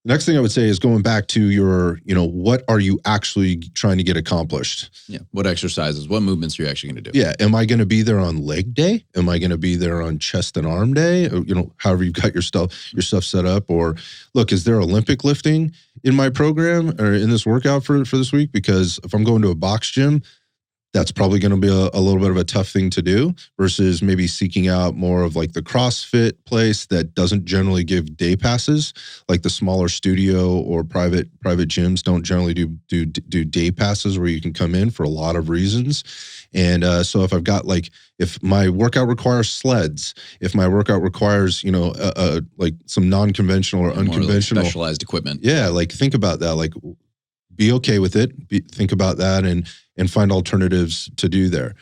Next thing I would say is going back to your, what are you actually trying to get accomplished? Yeah. What exercises, what movements are you actually going to do? Yeah. Am I going to be there on leg day? Am I going to be there on chest and arm day? Or, however you've got your stuff set up. Or look, is there Olympic lifting in my program or in this workout for this week? Because if I'm going to a box gym, that's probably going to be a little bit of a tough thing to do versus maybe seeking out more of like the CrossFit place that doesn't generally give day passes, like the smaller studio or private gyms don't generally do day passes where you can come in for a lot of reasons. And so if I've got if my workout requires sleds, if my workout requires, like some non-conventional or unconventional specialized equipment. Yeah. Think about that. Be okay with it. Think about that and find alternatives to do there.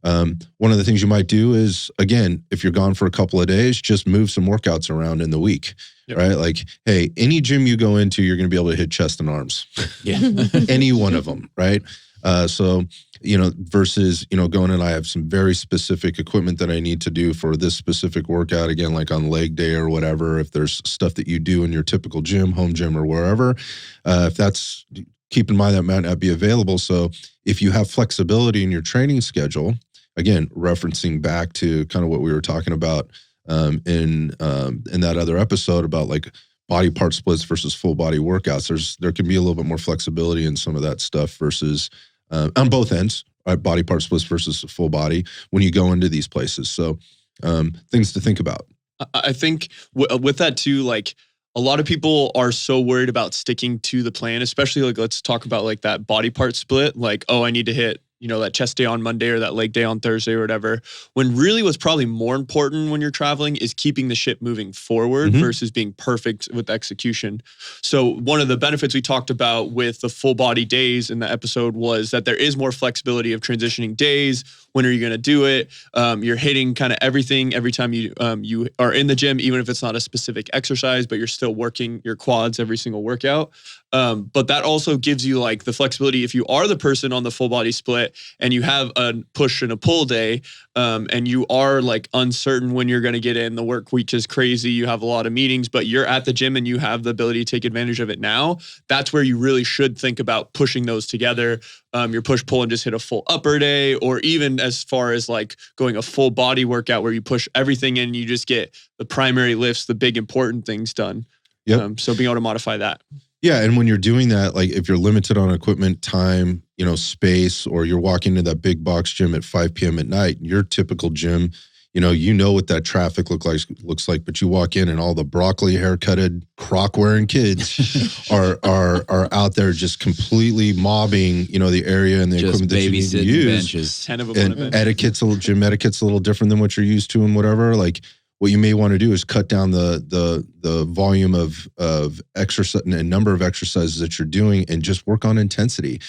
One of the things you might do is, again, if you're gone for a couple of days, just move some workouts around in the week, right? Hey, any gym you go into, you're going to be able to hit chest and arms. Yeah. Any one of them, right? So, versus, going and I have some very specific equipment that I need to do for this specific workout, again, like on leg day or whatever, if there's stuff that you do in your typical gym, home gym or wherever, if that's, keep in mind that might not be available. So if you have flexibility in your training schedule, again, referencing back to kind of what we were talking about in that other episode about body part splits versus full body workouts, there can be a little bit more flexibility in some of that stuff versus on both ends, right? Body part splits versus full body when you go into these places. So things to think about. I think with that too, a lot of people are so worried about sticking to the plan, especially let's talk about that body part split. I need to hit, that chest day on Monday or that leg day on Thursday or whatever. When really what's probably more important when you're traveling is keeping the ship moving forward versus being perfect with execution. So one of the benefits we talked about with the full body days in the episode was that there is more flexibility of transitioning days. When are you going to do it? You're hitting kind of everything every time you are in the gym, even if it's not a specific exercise, but you're still working your quads every single workout. But that also gives you the flexibility if you are the person on the full body split and you have a push and a pull day, and you are uncertain when you're going to get in. The work week is crazy. You have a lot of meetings, but you're at the gym and you have the ability to take advantage of it now. That's where you really should think about pushing those together. Your push pull and just hit a full upper day, or even as far as going a full body workout where you push everything in, you just get the primary lifts, the big important things done. Yep. So being able to modify that. Yeah. And when you're doing that, if you're limited on equipment, time, space, or you're walking to that big box gym at 5 p.m. at night, your typical gym, what that traffic looks like, but you walk in and all the broccoli haircutted, croc wearing kids are out there just completely mobbing, the area and the just equipment that you need to use. Benches. 10 of them. And gym etiquette's a little different than what you're used to and whatever. What you may want to do is cut down the volume of exercise and number of exercises that you're doing and just work on intensity.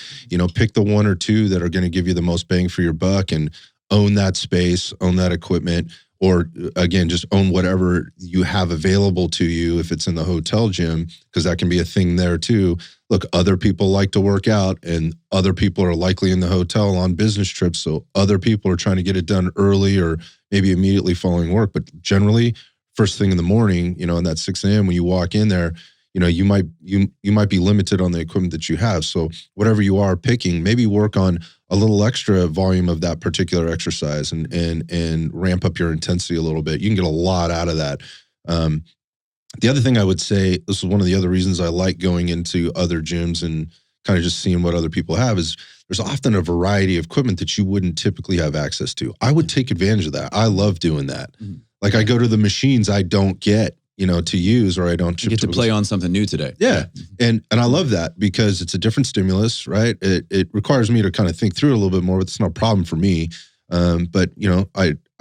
Pick the one or two that are going to give you the most bang for your buck and own that space, own that equipment, or again, just own whatever you have available to you if it's in the hotel gym, because that can be a thing there too. Look, other people like to work out and other people are likely in the hotel on business trips. So other people are trying to get it done early or maybe immediately following work. But generally, first thing in the morning, in that 6 a.m. when you walk in there, you might be limited on the equipment that you have. So whatever you are picking, maybe work on a little extra volume of that particular exercise and ramp up your intensity a little bit. You can get a lot out of that. The other thing I would say, this is one of the other reasons I like going into other gyms and kind of just seeing what other people have, is there's often a variety of equipment that you wouldn't typically have access to. I would take advantage of that. I love doing that. Mm-hmm. I go to the machines I don't get, to use, or I don't get to play on something new today. Yeah. And I love that because it's a different stimulus, right? It requires me to kind of think through it a little bit more, but it's not a problem for me. But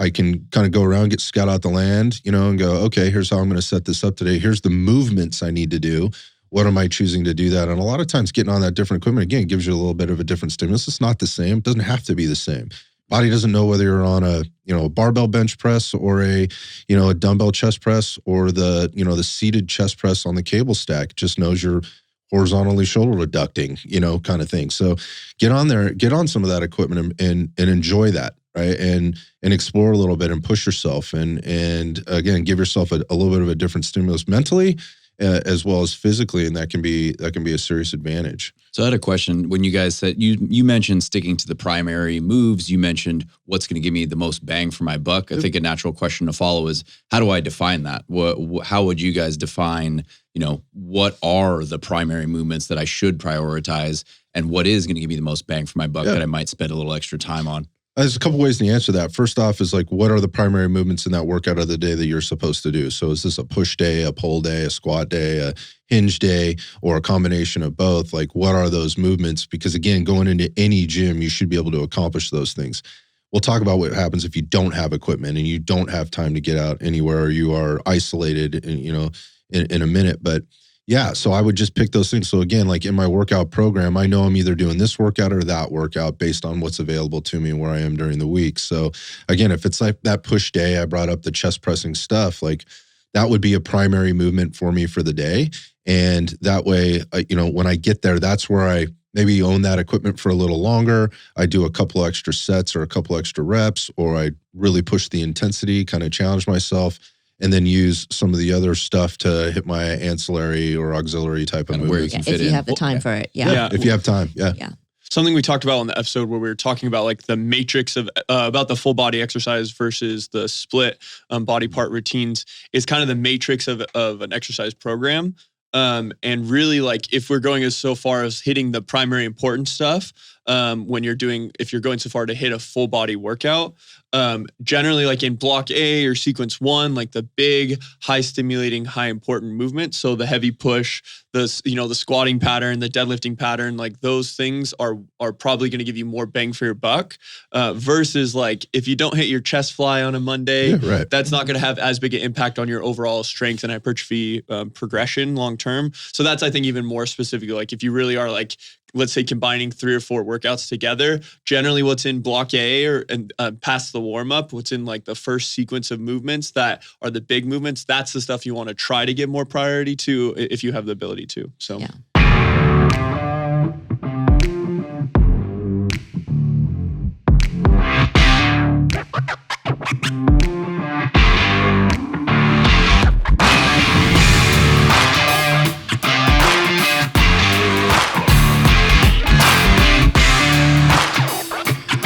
I can kind of go around, scout out the land, and go, okay, here's how I'm going to set this up today. Here's the movements I need to do. What am I choosing to do that? And a lot of times getting on that different equipment, again, gives you a little bit of a different stimulus. It's not the same. It doesn't have to be the same. Body doesn't know whether you're on a barbell bench press or a dumbbell chest press or the seated chest press on the cable stack. It just knows you're horizontally shoulder adducting, kind of thing. So get on there, get on some of that equipment and enjoy that, right? And explore a little bit and push yourself and again, give yourself a little bit of a different stimulus mentally as well as physically, and that can be a serious advantage. So I had a question. When you guys said, you mentioned sticking to the primary moves, you mentioned what's going to give me the most bang for my buck. I think a natural question to follow is, how do I define that? How would you guys define, what are the primary movements that I should prioritize, and what is going to give me the most bang for my buck that I might spend a little extra time on? There's a couple ways to answer that. First off is like, what are the primary movements in that workout of the day that you're supposed to do? So is this a push day, a pull day, a squat day, a hinge day, or a combination of both? Like, what are those movements? Because again, going into any gym, you should be able to accomplish those things. We'll talk about what happens if you don't have equipment and you don't have time to get out anywhere, or you are isolated in a minute. But yeah, so I would just pick those things. So again, like in my workout program, I know I'm either doing this workout or that workout based on what's available to me and where I am during the week. So again, if it's like that push day, I brought up the chest pressing stuff, like that would be a primary movement for me for the day. And that way, when I get there, that's where I maybe own that equipment for a little longer. I do a couple extra sets or a couple extra reps, or I really push the intensity, kind of challenge myself, and then use some of the other stuff to hit my ancillary or auxiliary type of movement. Where you can fit if you in. have the time for it. Yeah. If you have time. Yeah. Something we talked about on the episode where we were talking about like the matrix of about the full body exercise versus the split body part routines is kind of the matrix of an exercise program. And really, like, if we're going so far as hitting the primary important stuff, if you're going so far to hit a full body workout, generally like in block A or sequence 1, like the big high stimulating, high important movement. So the heavy push, the squatting pattern, the deadlifting pattern, like those things are probably going to give you more bang for your buck, versus like if you don't hit your chest fly on a Monday, that's not going to have as big an impact on your overall strength and hypertrophy progression long term. So that's, I think, even more specific. Like if you really are like, let's say combining 3 or 4 workouts together, generally what's in block A and past the warm up, what's in like the first sequence of movements that are the big movements, that's the stuff you want to try to give more priority to if you have the ability to. So. Yeah.